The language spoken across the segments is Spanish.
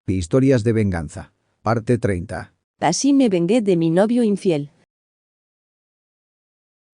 Historias de venganza. Parte 30. Así me vengué de mi novio infiel.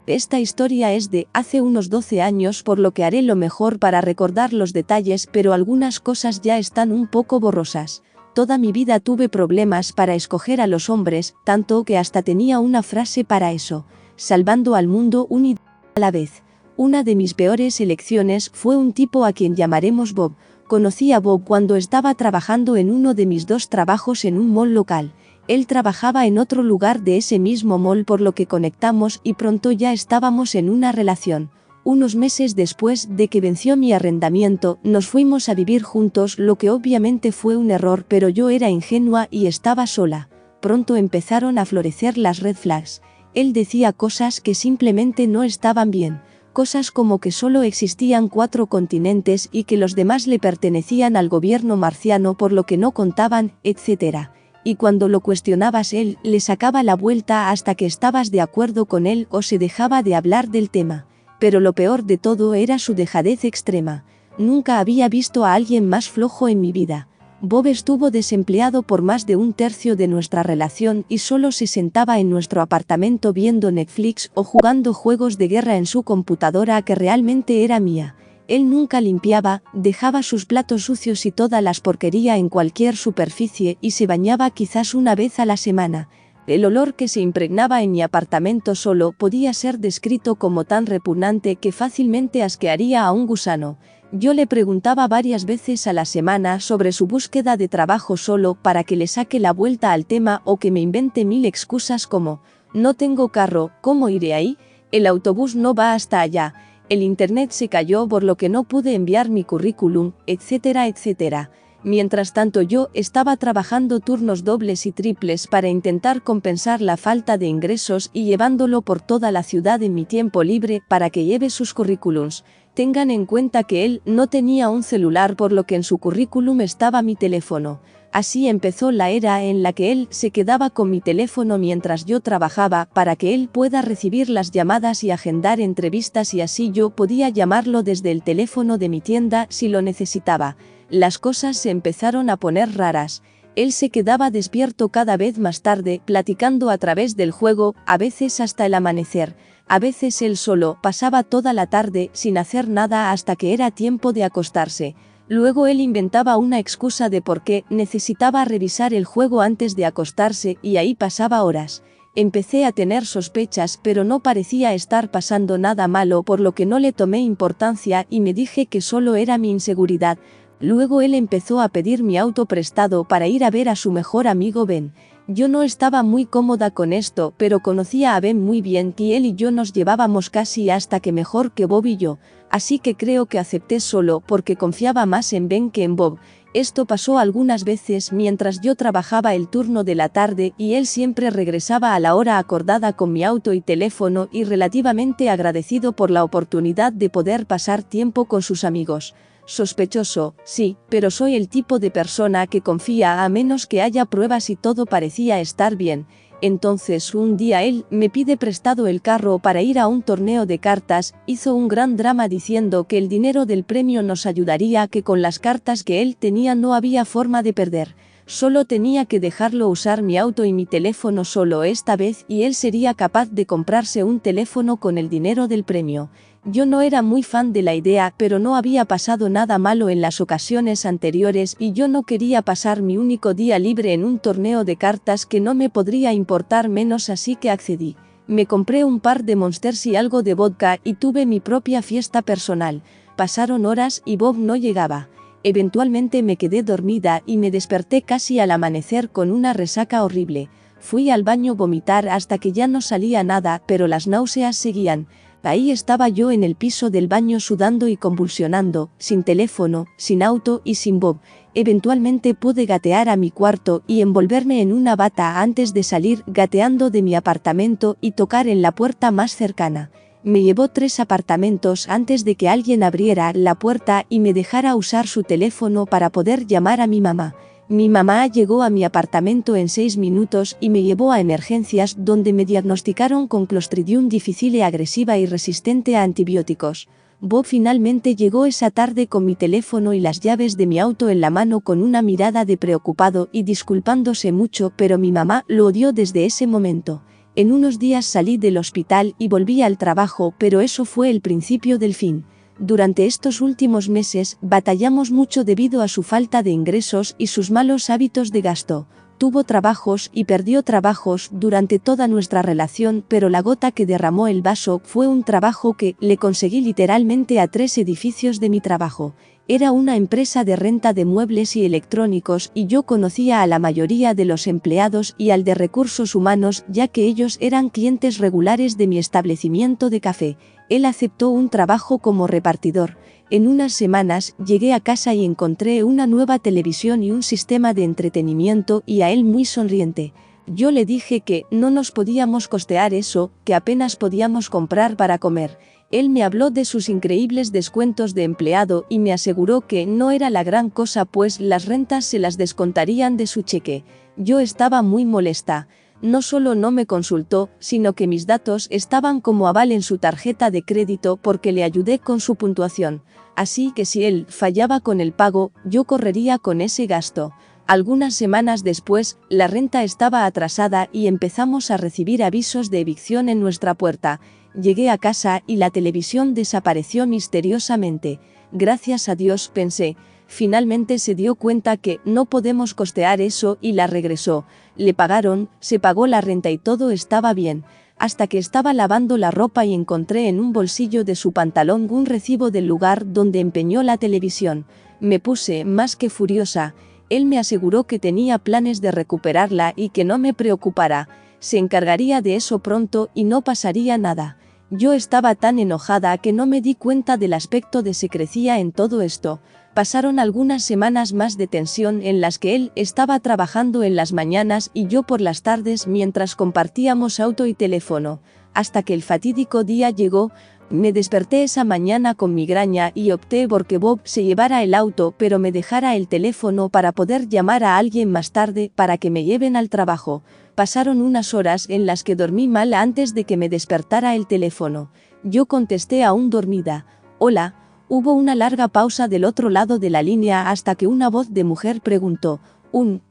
Esta historia es de hace unos 12 años, por lo que haré lo mejor para recordar los detalles, pero algunas cosas ya están un poco borrosas. Toda mi vida tuve problemas para escoger a los hombres, tanto que hasta tenía una frase para eso: salvando al mundo un idiota a la vez. Una de mis peores elecciones fue un tipo a quien llamaremos Bob. Conocí a Bob cuando estaba trabajando en uno de mis 2 trabajos en un mall local. Él trabajaba en otro lugar de ese mismo mall, por lo que conectamos y pronto ya estábamos en una relación. Unos meses después de que venció mi arrendamiento, nos fuimos a vivir juntos, lo que obviamente fue un error, pero yo era ingenua y estaba sola. Pronto empezaron a florecer las red flags. Él decía cosas que simplemente no estaban bien. Cosas como que solo existían 4 continentes y que los demás le pertenecían al gobierno marciano, por lo que no contaban, etc. Y cuando lo cuestionabas, él le sacaba la vuelta hasta que estabas de acuerdo con él o se dejaba de hablar del tema. Pero lo peor de todo era su dejadez extrema. Nunca había visto a alguien más flojo en mi vida. Bob estuvo desempleado por más de 1/3 de nuestra relación y solo se sentaba en nuestro apartamento viendo Netflix o jugando juegos de guerra en su computadora, que realmente era mía. Él nunca limpiaba, dejaba sus platos sucios y toda la porquería en cualquier superficie y se bañaba quizás una vez a la semana. El olor que se impregnaba en mi apartamento solo podía ser descrito como tan repugnante que fácilmente asquearía a un gusano. Yo le preguntaba varias veces a la semana sobre su búsqueda de trabajo solo para que le saque la vuelta al tema o que me invente 1000 excusas como: no tengo carro, ¿cómo iré ahí? El autobús no va hasta allá, el internet se cayó por lo que no pude enviar mi currículum, etcétera, etcétera. Mientras tanto yo estaba trabajando turnos dobles y triples para intentar compensar la falta de ingresos y llevándolo por toda la ciudad en mi tiempo libre para que lleve sus currículums. Tengan en cuenta que él no tenía un celular, por lo que en su currículum estaba mi teléfono. Así empezó la era en la que él se quedaba con mi teléfono mientras yo trabajaba para que él pueda recibir las llamadas y agendar entrevistas, y así yo podía llamarlo desde el teléfono de mi tienda si lo necesitaba. Las cosas se empezaron a poner raras. Él se quedaba despierto cada vez más tarde, platicando a través del juego, a veces hasta el amanecer. A veces él solo pasaba toda la tarde sin hacer nada hasta que era tiempo de acostarse. Luego él inventaba una excusa de por qué necesitaba revisar el juego antes de acostarse y ahí pasaba horas. Empecé a tener sospechas, pero no parecía estar pasando nada malo, por lo que no le tomé importancia y me dije que solo era mi inseguridad. Luego él empezó a pedir mi auto prestado para ir a ver a su mejor amigo Ben. Yo no estaba muy cómoda con esto, pero conocía a Ben muy bien y él y yo nos llevábamos casi hasta que mejor que Bob y yo, así que creo que acepté solo porque confiaba más en Ben que en Bob. Esto pasó algunas veces mientras yo trabajaba el turno de la tarde y él siempre regresaba a la hora acordada con mi auto y teléfono, y relativamente agradecido por la oportunidad de poder pasar tiempo con sus amigos. Sospechoso, sí, pero soy el tipo de persona que confía a menos que haya pruebas y todo parecía estar bien. Entonces un día él me pide prestado el carro para ir a un torneo de cartas, hizo un gran drama diciendo que el dinero del premio nos ayudaría, que con las cartas que él tenía no había forma de perder. Solo tenía que dejarlo usar mi auto y mi teléfono solo esta vez y él sería capaz de comprarse un teléfono con el dinero del premio. Yo no era muy fan de la idea, pero no había pasado nada malo en las ocasiones anteriores y yo no quería pasar mi único día libre en un torneo de cartas que no me podría importar menos, así que accedí. Me compré un par de Monsters y algo de vodka y tuve mi propia fiesta personal. Pasaron horas y Bob no llegaba. Eventualmente me quedé dormida y me desperté casi al amanecer con una resaca horrible. Fui al baño a vomitar hasta que ya no salía nada, pero las náuseas seguían. Ahí estaba yo en el piso del baño sudando y convulsionando, sin teléfono, sin auto y sin Bob. Eventualmente pude gatear a mi cuarto y envolverme en una bata antes de salir gateando de mi apartamento y tocar en la puerta más cercana. Me llevó 3 apartamentos antes de que alguien abriera la puerta y me dejara usar su teléfono para poder llamar a mi mamá. Mi mamá llegó a mi apartamento en 6 minutos y me llevó a emergencias, donde me diagnosticaron con Clostridium difficile agresiva y resistente a antibióticos. Bob finalmente llegó esa tarde con mi teléfono y las llaves de mi auto en la mano con una mirada de preocupado y disculpándose mucho, pero mi mamá lo odió desde ese momento. En unos días salí del hospital y volví al trabajo, pero eso fue el principio del fin. Durante estos últimos meses batallamos mucho debido a su falta de ingresos y sus malos hábitos de gasto. Tuvo trabajos y perdió trabajos durante toda nuestra relación, pero la gota que derramó el vaso fue un trabajo que le conseguí literalmente a 3 edificios de mi trabajo. Era una empresa de renta de muebles y electrónicos y yo conocía a la mayoría de los empleados y al de recursos humanos, ya que ellos eran clientes regulares de mi establecimiento de café. Él aceptó un trabajo como repartidor. En unas semanas llegué a casa y encontré una nueva televisión y un sistema de entretenimiento y a él muy sonriente. Yo le dije que no nos podíamos costear eso, que apenas podíamos comprar para comer. Él me habló de sus increíbles descuentos de empleado y me aseguró que no era la gran cosa, pues las rentas se las descontarían de su cheque. Yo estaba muy molesta. No solo no me consultó, sino que mis datos estaban como aval en su tarjeta de crédito porque le ayudé con su puntuación. Así que si él fallaba con el pago, yo correría con ese gasto. Algunas semanas después, la renta estaba atrasada y empezamos a recibir avisos de evicción en nuestra puerta. Llegué a casa y la televisión desapareció misteriosamente. Gracias a Dios, pensé. Finalmente se dio cuenta que no podemos costear eso y la regresó. Le pagaron, se pagó la renta y todo estaba bien. Hasta que estaba lavando la ropa y encontré en un bolsillo de su pantalón un recibo del lugar donde empeñó la televisión. Me puse más que furiosa. Él me aseguró que tenía planes de recuperarla y que no me preocupara. Se encargaría de eso pronto y no pasaría nada. Yo estaba tan enojada que no me di cuenta del aspecto de secrecía en todo esto. Pasaron algunas semanas más de tensión en las que él estaba trabajando en las mañanas y yo por las tardes mientras compartíamos auto y teléfono. Hasta que el fatídico día llegó. Me desperté esa mañana con migraña y opté por que Bob se llevara el auto pero me dejara el teléfono para poder llamar a alguien más tarde para que me lleven al trabajo. Pasaron unas horas en las que dormí mal antes de que me despertara el teléfono. Yo contesté aún dormida. Hola. Hubo una larga pausa del otro lado de la línea hasta que una voz de mujer preguntó,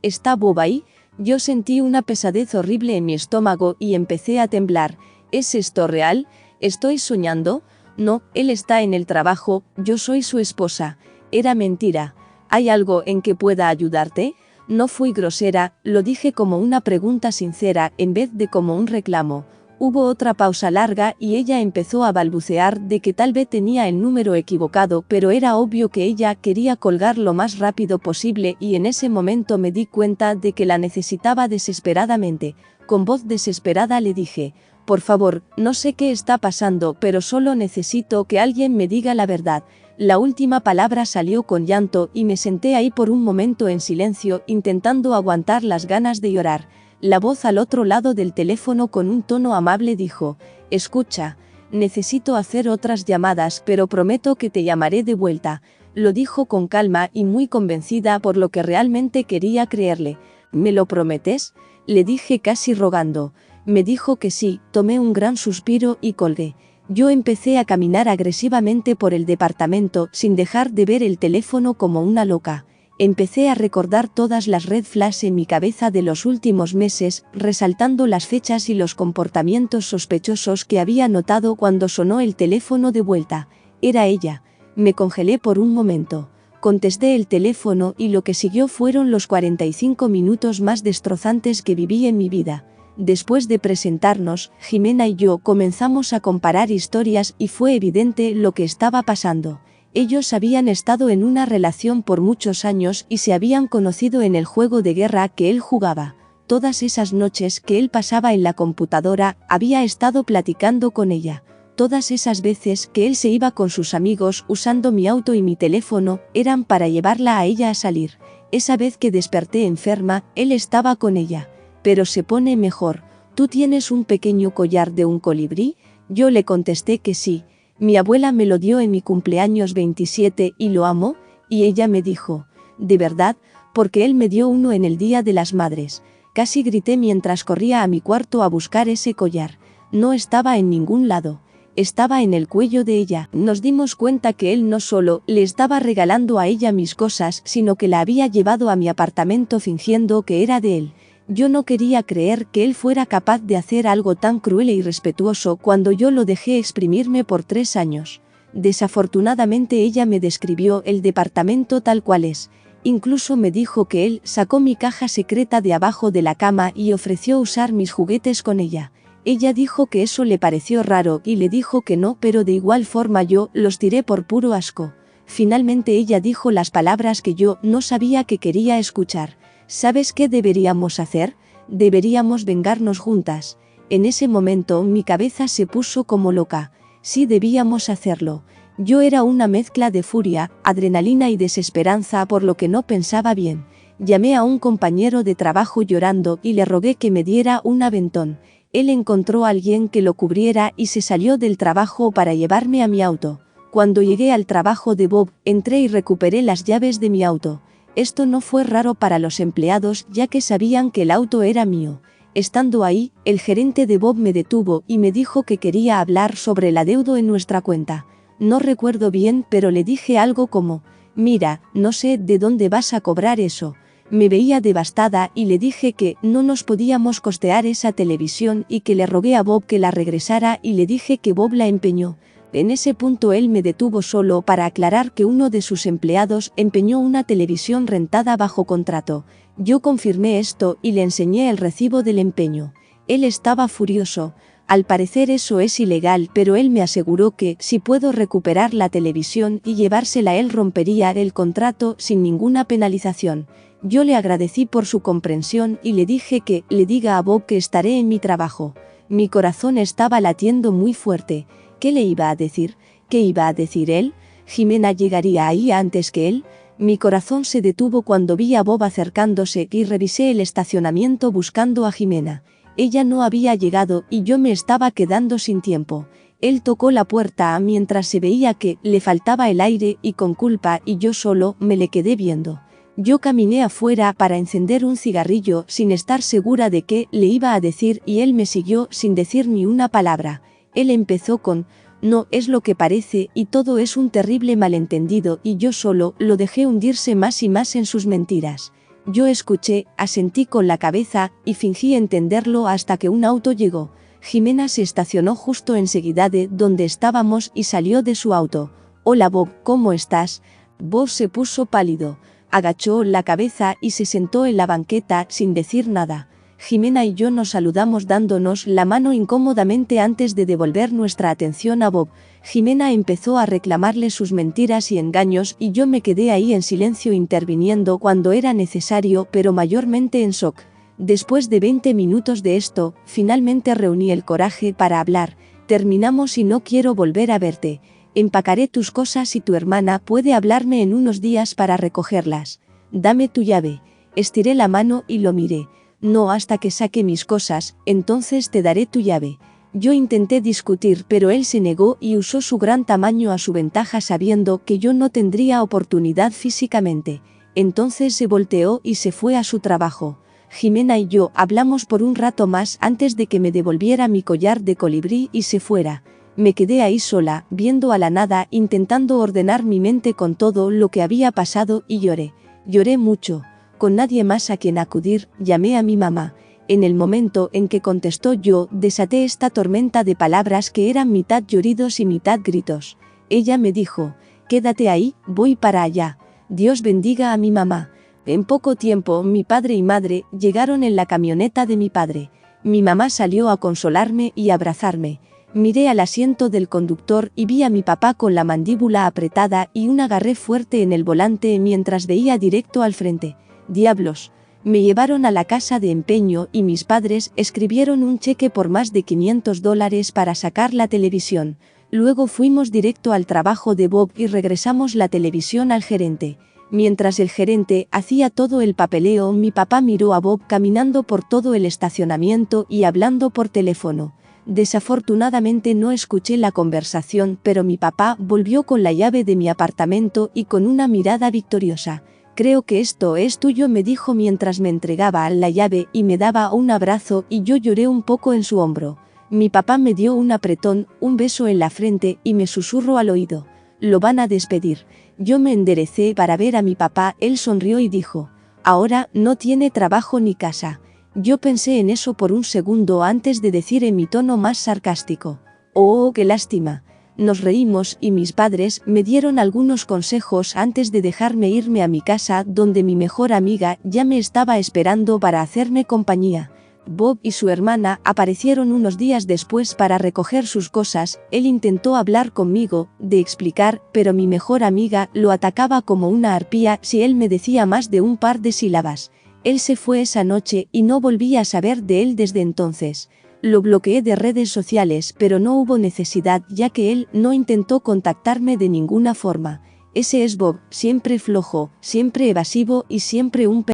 ¿está Bob ahí? Yo sentí una pesadez horrible en mi estómago y empecé a temblar. ¿Es esto real? ¿Estoy soñando? No, él está en el trabajo, yo soy su esposa. Era mentira. ¿Hay algo en que pueda ayudarte? No fui grosera, lo dije como una pregunta sincera en vez de como un reclamo. Hubo otra pausa larga y ella empezó a balbucear de que tal vez tenía el número equivocado, pero era obvio que ella quería colgar lo más rápido posible y en ese momento me di cuenta de que la necesitaba desesperadamente. Con voz desesperada le dije, por favor, no sé qué está pasando, pero solo necesito que alguien me diga la verdad. La última palabra salió con llanto y me senté ahí por un momento en silencio intentando aguantar las ganas de llorar. La voz al otro lado del teléfono con un tono amable dijo, escucha, necesito hacer otras llamadas pero prometo que te llamaré de vuelta. Lo dijo con calma y muy convencida por lo que realmente quería creerle. ¿Me lo prometes? Le dije casi rogando. Me dijo que sí, tomé un gran suspiro y colgué. Yo empecé a caminar agresivamente por el departamento sin dejar de ver el teléfono como una loca. Empecé a recordar todas las red flags en mi cabeza de los últimos meses, resaltando las fechas y los comportamientos sospechosos que había notado cuando sonó el teléfono de vuelta. Era ella. Me congelé por un momento. Contesté el teléfono y lo que siguió fueron los 45 minutos más destrozantes que viví en mi vida. Después de presentarnos, Jimena y yo comenzamos a comparar historias y fue evidente lo que estaba pasando. Ellos habían estado en una relación por muchos años y se habían conocido en el juego de guerra que él jugaba. Todas esas noches que él pasaba en la computadora, había estado platicando con ella. Todas esas veces que él se iba con sus amigos usando mi auto y mi teléfono, eran para llevarla a ella a salir. Esa vez que desperté enferma, él estaba con ella. Pero se pone mejor. ¿Tú tienes un pequeño collar de un colibrí? Yo le contesté que sí. Mi abuela me lo dio en mi cumpleaños 27 y lo amo, y ella me dijo, ¿de verdad? Porque él me dio uno en el Día de las Madres. Casi grité mientras corría a mi cuarto a buscar ese collar. No estaba en ningún lado. estaba en el cuello de ella. Nos dimos cuenta que él no solo le estaba regalando a ella mis cosas, sino que la había llevado a mi apartamento fingiendo que era de él. Yo no quería creer que él fuera capaz de hacer algo tan cruel e irrespetuoso cuando yo lo dejé exprimirme por 3 años. Desafortunadamente ella me describió el departamento tal cual es. Incluso me dijo que él sacó mi caja secreta de abajo de la cama y ofreció usar mis juguetes con ella. Ella dijo que eso le pareció raro y le dijo que no, pero de igual forma yo los tiré por puro asco. Finalmente ella dijo las palabras que yo no sabía que quería escuchar. ¿Sabes qué deberíamos hacer? Deberíamos vengarnos juntas. En ese momento mi cabeza se puso como loca. Sí, debíamos hacerlo. Yo era una mezcla de furia, adrenalina y desesperanza, por lo que no pensaba bien. Llamé a un compañero de trabajo llorando y le rogué que me diera un aventón. Él encontró a alguien que lo cubriera y se salió del trabajo para llevarme a mi auto. Cuando llegué al trabajo de Bob, entré y recuperé las llaves de mi auto. Esto no fue raro para los empleados, ya que sabían que el auto era mío. Estando ahí, el gerente de Bob me detuvo y me dijo que quería hablar sobre el adeudo en nuestra cuenta. No recuerdo bien, pero le dije algo como: mira, no sé de dónde vas a cobrar eso. Me veía devastada y le dije que no nos podíamos costear esa televisión y que le rogué a Bob que la regresara y le dije que Bob la empeñó. En ese punto él me detuvo solo para aclarar que uno de sus empleados empeñó una televisión rentada bajo contrato. Yo confirmé esto y le enseñé el recibo del empeño. Él estaba furioso. Al parecer eso es ilegal, pero él me aseguró que si puedo recuperar la televisión y llevársela, él rompería el contrato sin ninguna penalización. Yo le agradecí por su comprensión y le dije que le diga a Bob que estaré en mi trabajo. Mi corazón estaba latiendo muy fuerte. ¿Qué le iba a decir? ¿Qué iba a decir él? ¿Jimena llegaría ahí antes que él? Mi corazón se detuvo cuando vi a Bob acercándose y revisé el estacionamiento buscando a Jimena. Ella no había llegado y yo me estaba quedando sin tiempo. Él tocó la puerta mientras se veía que le faltaba el aire y con culpa, y yo solo me le quedé viendo. Yo caminé afuera para encender un cigarrillo sin estar segura de qué le iba a decir y él me siguió sin decir ni una palabra. Él empezó con: no es lo que parece y todo es un terrible malentendido, y yo solo lo dejé hundirse más y más en sus mentiras. Yo escuché, asentí con la cabeza y fingí entenderlo hasta que un auto llegó. Jimena se estacionó justo enseguida de donde estábamos y salió de su auto. Hola Bob, ¿cómo estás? Bob se puso pálido, agachó la cabeza y se sentó en la banqueta sin decir nada. Jimena y yo nos saludamos dándonos la mano incómodamente antes de devolver nuestra atención a Bob. Jimena empezó a reclamarle sus mentiras y engaños y yo me quedé ahí en silencio, interviniendo cuando era necesario, pero mayormente en shock. Después de 20 minutos de esto, finalmente reuní el coraje para hablar. Terminamos y no quiero volver a verte. Empacaré tus cosas y tu hermana puede hablarme en unos días para recogerlas. Dame tu llave. Estiré la mano y lo miré. No hasta que saque mis cosas, entonces te daré tu llave. Yo intenté discutir, pero él se negó y usó su gran tamaño a su ventaja, sabiendo que yo no tendría oportunidad físicamente. Entonces se volteó y se fue a su trabajo. Jimena y yo hablamos por un rato más antes de que me devolviera mi collar de colibrí y se fuera. Me quedé ahí sola, viendo a la nada, intentando ordenar mi mente con todo lo que había pasado, y lloré. Lloré mucho. Con nadie más a quien acudir, llamé a mi mamá. En el momento en que contestó yo, desaté esta tormenta de palabras que eran mitad lloridos y mitad gritos. Ella me dijo: quédate ahí, voy para allá. Dios bendiga a mi mamá. En poco tiempo, mi padre y madre llegaron en la camioneta de mi padre. Mi mamá salió a consolarme y abrazarme. Miré al asiento del conductor y vi a mi papá con la mandíbula apretada y un agarre fuerte en el volante mientras veía directo al frente. Diablos. Me llevaron a la casa de empeño y mis padres escribieron un cheque por más de $500 para sacar la televisión. Luego fuimos directo al trabajo de Bob y regresamos la televisión al gerente. Mientras el gerente hacía todo el papeleo, mi papá miró a Bob caminando por todo el estacionamiento y hablando por teléfono. Desafortunadamente no escuché la conversación, pero mi papá volvió con la llave de mi apartamento y con una mirada victoriosa. Creo que esto es tuyo, me dijo mientras me entregaba la llave y me daba un abrazo, y yo lloré un poco en su hombro. Mi papá me dio un apretón, un beso en la frente y me susurró al oído: lo van a despedir. Yo me enderecé para ver a mi papá, él sonrió y dijo: ahora no tiene trabajo ni casa. Yo pensé en eso por un segundo antes de decir en mi tono más sarcástico: oh, qué lástima. Nos reímos y mis padres me dieron algunos consejos antes de dejarme irme a mi casa, donde mi mejor amiga ya me estaba esperando para hacerme compañía. Bob y su hermana aparecieron unos días después para recoger sus cosas. Él intentó hablar conmigo, de explicar, pero mi mejor amiga lo atacaba como una arpía si él me decía más de un par de sílabas. Él se fue esa noche y no volví a saber de él desde entonces. Lo bloqueé de redes sociales, pero no hubo necesidad, ya que él no intentó contactarme de ninguna forma. Ese es Bob, siempre flojo, siempre evasivo y siempre un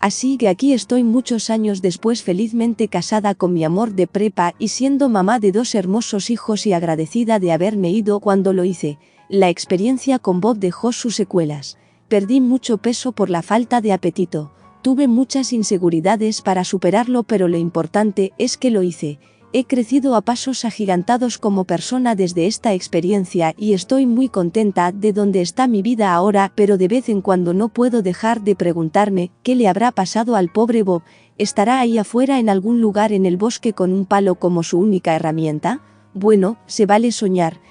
Así que aquí estoy muchos años después, felizmente casada con mi amor de prepa y siendo mamá de 2 hermosos hijos y agradecida de haberme ido cuando lo hice. La experiencia con Bob dejó sus secuelas. Perdí mucho peso por la falta de apetito. Tuve muchas inseguridades para superarlo, pero lo importante es que lo hice. He crecido a pasos agigantados como persona desde esta experiencia y estoy muy contenta de donde está mi vida ahora, pero de vez en cuando no puedo dejar de preguntarme qué le habrá pasado al pobre Bob. ¿Estará ahí afuera en algún lugar en el bosque con un palo como su única herramienta? Bueno, se vale soñar.